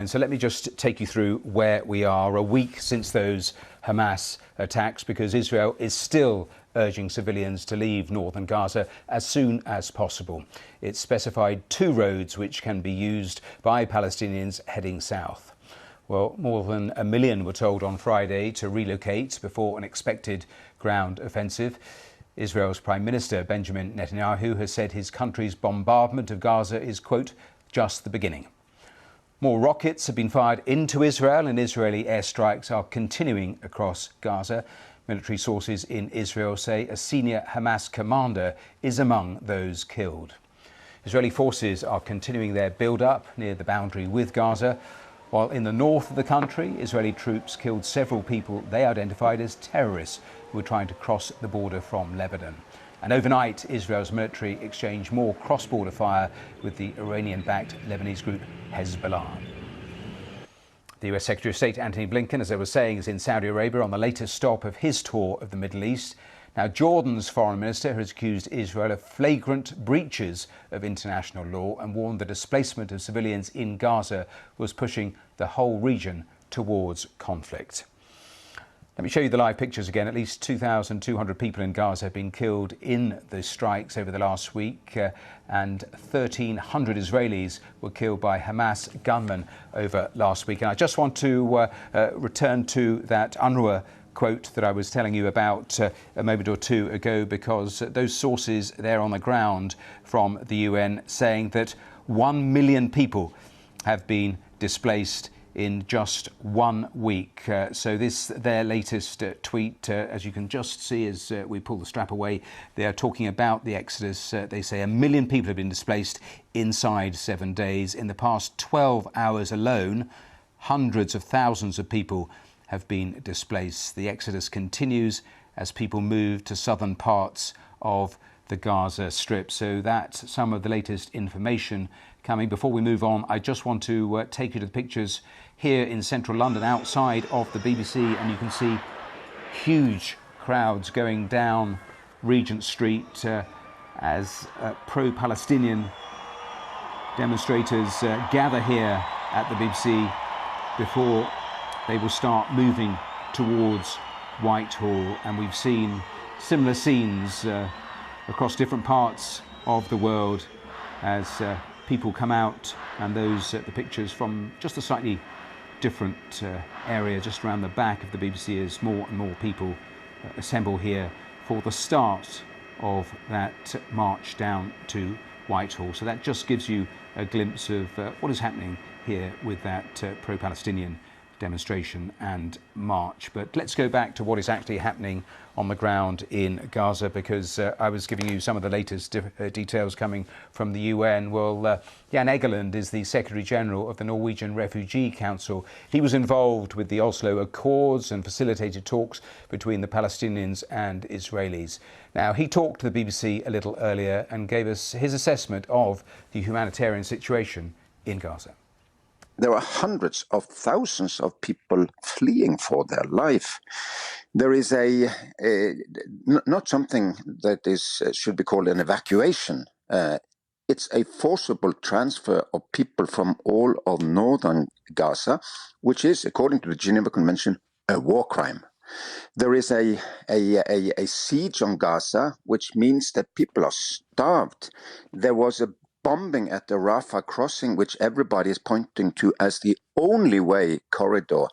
And so let me just take you through where we are a week since those Hamas attacks, because Israel is still urging civilians to leave northern Gaza as soon as possible. It's specified 2 roads which can be used by Palestinians heading south. Well, more than 1 million were told on Friday to relocate before an expected ground offensive. Israel's Prime Minister Benjamin Netanyahu has said his country's bombardment of Gaza is, quote, just the beginning. More rockets have been fired into Israel, and Israeli airstrikes are continuing across Gaza. Military sources in Israel say a senior Hamas commander is among those killed. Israeli forces are continuing their build-up near the boundary with Gaza, while in the north of the country, Israeli troops killed several people they identified as terrorists who were trying to cross the border from Lebanon. And overnight, Israel's military exchanged more cross-border fire with the Iranian-backed Lebanese group Hezbollah. The US Secretary of State Antony Blinken, as I was saying, is in Saudi Arabia on the latest stop of his tour of the Middle East. Now, Jordan's foreign minister has accused Israel of flagrant breaches of international law and warned the displacement of civilians in Gaza was pushing the whole region towards conflict. Let me show you the live pictures again. At least 2,200 people in Gaza have been killed in the strikes over the last week, and 1,300 Israelis were killed by Hamas gunmen over last week. And I just want to return to that UNRWA quote that I was telling you about a moment or two ago, because those sources there on the ground from the UN saying that 1 million people have been displaced in just 1 week. So this, their latest tweet, as you can just see as we pull the strap away, they are talking about the exodus. They say 1 million people have been displaced inside 7 days. In the past 12 hours alone, hundreds of thousands of people have been displaced. The exodus continues as people move to southern parts of the Gaza Strip. So that's some of the latest information coming. Before we move on, I just want to take you to the pictures here in central London outside of the BBC, and you can see huge crowds going down Regent Street as pro-Palestinian demonstrators gather here at the BBC before they will start moving towards Whitehall. And we've seen similar scenes across different parts of the world as people come out, and those the pictures from just a slightly different area just around the back of the BBC as more and more people assemble here for the start of that march down to Whitehall. So that just gives you a glimpse of what is happening here with that pro-Palestinian demonstration and march. But let's go back to what is actually happening on the ground in Gaza, because I was giving you some of the latest details coming from the UN. Well, Jan Egeland is the Secretary General of the Norwegian Refugee Council. He was involved with the Oslo Accords and facilitated talks between the Palestinians and Israelis. Now, he talked to the BBC a little earlier and gave us his assessment of the humanitarian situation in Gaza. There are hundreds of thousands of people fleeing for their life. There is not something that should be called an evacuation. It's a forcible transfer of people from all of northern Gaza, which is, according to the Geneva Convention, a war crime. There is a siege on Gaza, which means that people are starved. There was a bombing at the Rafah crossing, which everybody is pointing to as the only way corridor,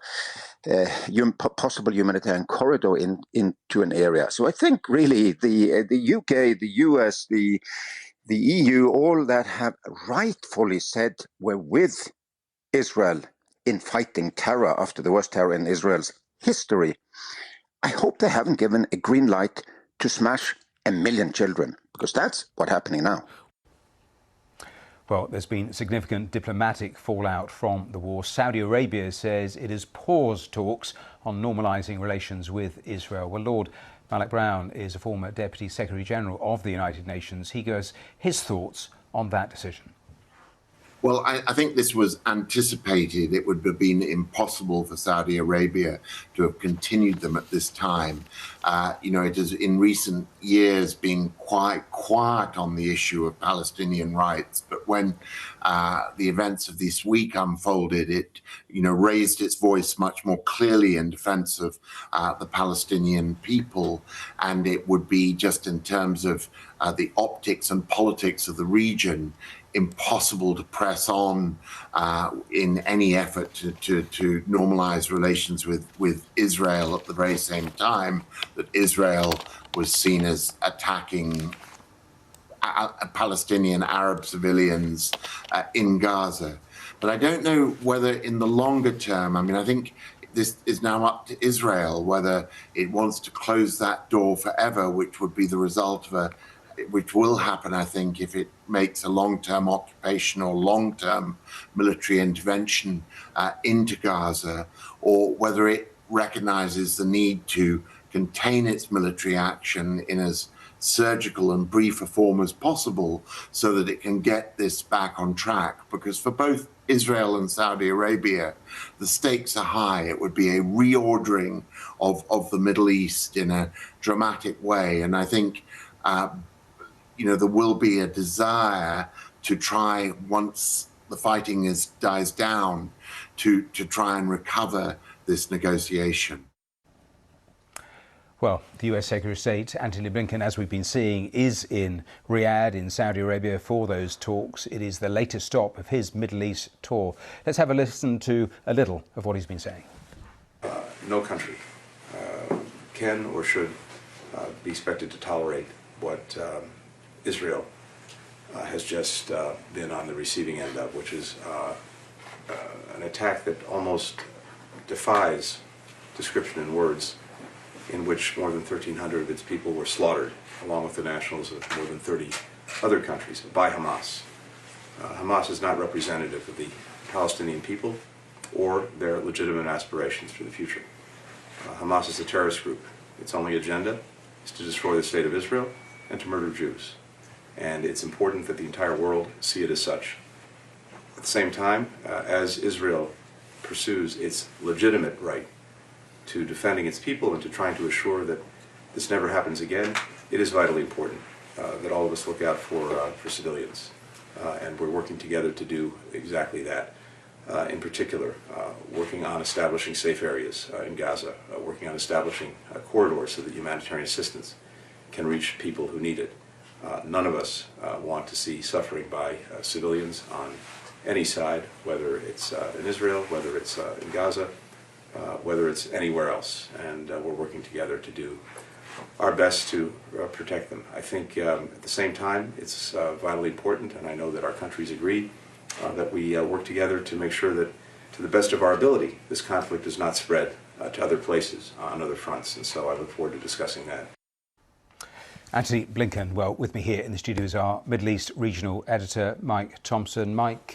possible humanitarian corridor into an area. So I think really the UK, the US, the EU, all that have rightfully said we're with Israel in fighting terror after the worst terror in Israel's history. I hope they haven't given a green light to smash 1 million children, because that's what's happening now. Well, there's been significant diplomatic fallout from the war. Saudi Arabia says it has paused talks on normalising relations with Israel. Well, Lord Malloch Brown is a former Deputy Secretary General of the United Nations. He gives his thoughts on that decision. Well, I think this was anticipated. It would have been impossible for Saudi Arabia to have continued them at this time. It has in recent years been quite quiet on the issue of Palestinian rights. But when the events of this week unfolded, it, raised its voice much more clearly in defense of the Palestinian people. And it would be, just in terms of the optics and politics of the region, impossible to press on in any effort to normalize relations with Israel at the very same time that Israel was seen as attacking Palestinian Arab civilians in Gaza. But I don't know whether in the longer term, I think this is now up to Israel whether it wants to close that door forever, which would be the result of which will happen, I think, if it makes a long-term occupation or long-term military intervention into Gaza, or whether it recognizes the need to contain its military action in as surgical and brief a form as possible so that it can get this back on track. Because for both Israel and Saudi Arabia, the stakes are high. It would be a reordering of the Middle East in a dramatic way. And I think there will be a desire to try, once the fighting dies down, to try and recover this negotiation. Well, the US Secretary of State, António Blinken, as we've been seeing, is in Riyadh in Saudi Arabia for those talks. It is the latest stop of his Middle East tour. Let's have a listen to a little of what he's been saying. No country can or should be expected to tolerate what Israel has just been on the receiving end of, which is an attack that almost defies description in words, in which more than 1,300 of its people were slaughtered, along with the nationals of more than 30 other countries, by Hamas. Hamas is not representative of the Palestinian people or their legitimate aspirations for the future. Hamas is a terrorist group. Its only agenda is to destroy the state of Israel and to murder Jews. And it's important that the entire world see it as such. At the same time, as Israel pursues its legitimate right to defending its people and to trying to assure that this never happens again, it is vitally important that all of us look out for civilians. And we're working together to do exactly that. In particular, working on establishing safe areas in Gaza, working on establishing corridors so that humanitarian assistance can reach people who need it. None of us want to see suffering by civilians on any side, whether it's in Israel, whether it's in Gaza, whether it's anywhere else. And we're working together to do our best to protect them. I think at the same time, it's vitally important, and I know that our countries agree, that we work together to make sure that, to the best of our ability, this conflict does not spread to other places on other fronts. And so I look forward to discussing that. Anthony Blinken. Well, with me here in the studio is our Middle East regional editor, Mike Thompson. Mike,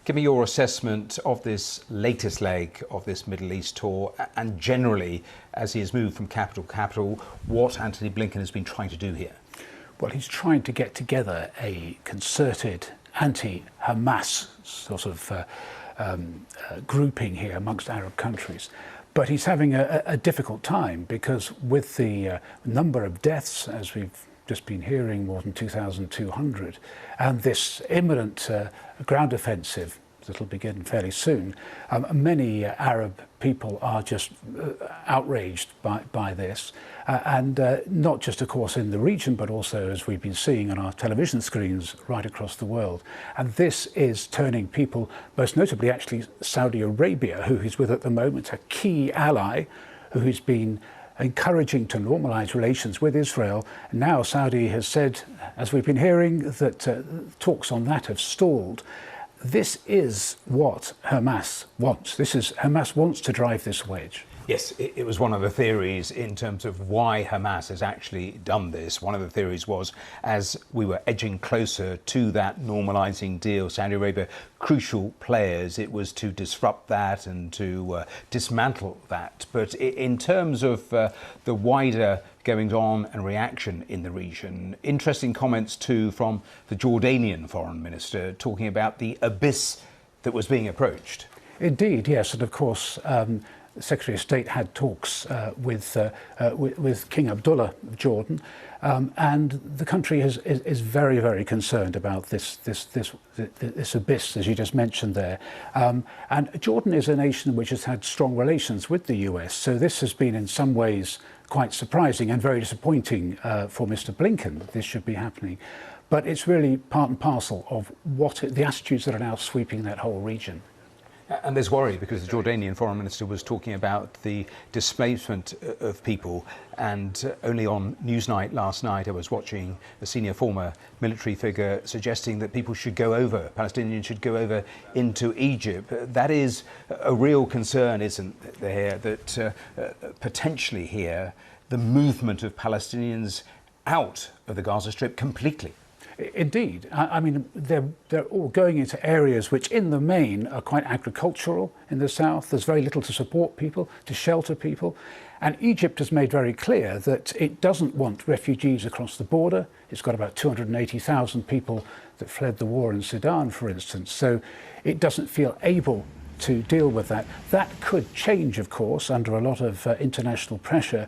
give me your assessment of this latest leg of this Middle East tour, and generally, as he has moved from capital to capital, what Anthony Blinken has been trying to do here. Well, he's trying to get together a concerted anti-Hamas sort of grouping here amongst Arab countries. But he's having a difficult time because with the number of deaths, as we've just been hearing, more than 2,200, and this imminent ground offensive that'll begin fairly soon, many Arab people are just outraged by this. And not just, of course, in the region, but also, as we've been seeing on our television screens right across the world. And this is turning people, most notably actually Saudi Arabia, who he's with at the moment, a key ally, who he's been encouraging to normalize relations with Israel. Now Saudi has said, as we've been hearing, that talks on that have stalled. This is what Hamas wants. Hamas wants to drive this wedge. Yes, it was one of the theories in terms of why Hamas has actually done this. One of the theories was, as we were edging closer to that normalising deal, Saudi Arabia, crucial players, it was to disrupt that and to dismantle that. But in terms of the wider goings on and reaction in the region, interesting comments too from the Jordanian foreign minister talking about the abyss that was being approached. Indeed, yes, and of course the Secretary of State had talks with King Abdullah of Jordan, and the country is very, very concerned about this abyss, as you just mentioned there. And Jordan is a nation which has had strong relations with the US, so this has been in some ways quite surprising and very disappointing for Mr. Blinken that this should be happening. But it's really part and parcel of the attitudes that are now sweeping that whole region. And there's worry because the Jordanian foreign minister was talking about the displacement of people, and only on Newsnight last night I was watching a senior former military figure suggesting that people should go over, Palestinians should go over into Egypt. That is a real concern, isn't there, that potentially here the movement of Palestinians out of the Gaza Strip completely. Indeed. I mean, they're all going into areas which in the main are quite agricultural in the south. There's very little to support people, to shelter people. And Egypt has made very clear that it doesn't want refugees across the border. It's got about 280,000 people that fled the war in Sudan, for instance. So it doesn't feel able to deal with that. That could change, of course, under a lot of international pressure,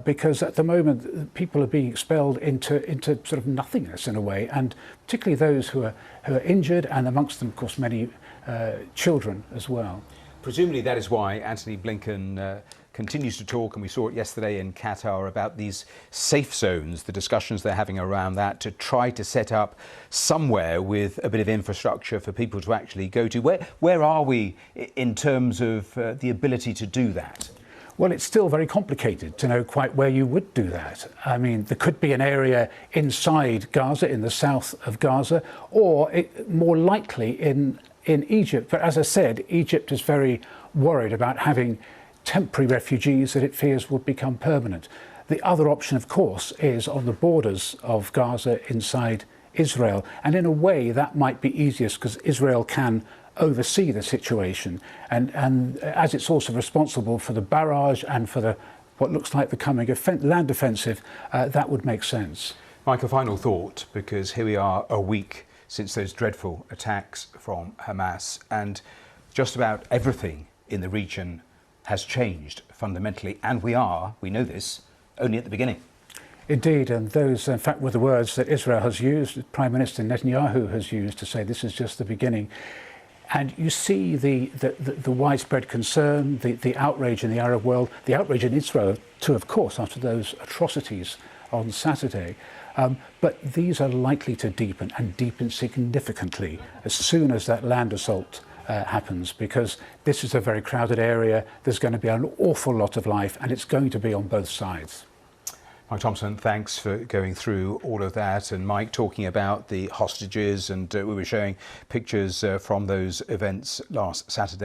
because at the moment people are being expelled into sort of nothingness in a way, and particularly those who are injured, and amongst them, of course, many children as well. Presumably that is why Antony Blinken continues to talk, and we saw it yesterday in Qatar, about these safe zones, the discussions they're having around that to try to set up somewhere with a bit of infrastructure for people to actually go to. Where are we in terms of the ability to do that? Well, it's still very complicated to know quite where you would do that. I mean, there could be an area inside Gaza, in the south of Gaza, or more likely in Egypt. But as I said, Egypt is very worried about having temporary refugees that it fears would become permanent. The other option, of course, is on the borders of Gaza inside Israel. And in a way, that might be easiest because Israel can oversee the situation. And as it's also responsible for the barrage and for what looks like the coming land offensive, that would make sense. Mike, a final thought, because here we are a week since those dreadful attacks from Hamas, and just about everything in the region has changed fundamentally, and we know this, only at the beginning. Indeed, and those, in fact, were the words that Israel has used, Prime Minister Netanyahu has used to say this is just the beginning. And you see the widespread concern, the outrage in the Arab world, the outrage in Israel too, of course, after those atrocities on Saturday. But these are likely to deepen, and deepen significantly, as soon as that land assault happens, because this is a very crowded area. There's going to be an awful lot of life, and it's going to be on both sides. Mike Thompson, thanks for going through all of that. And Mike, talking about the hostages, and we were showing pictures from those events last Saturday.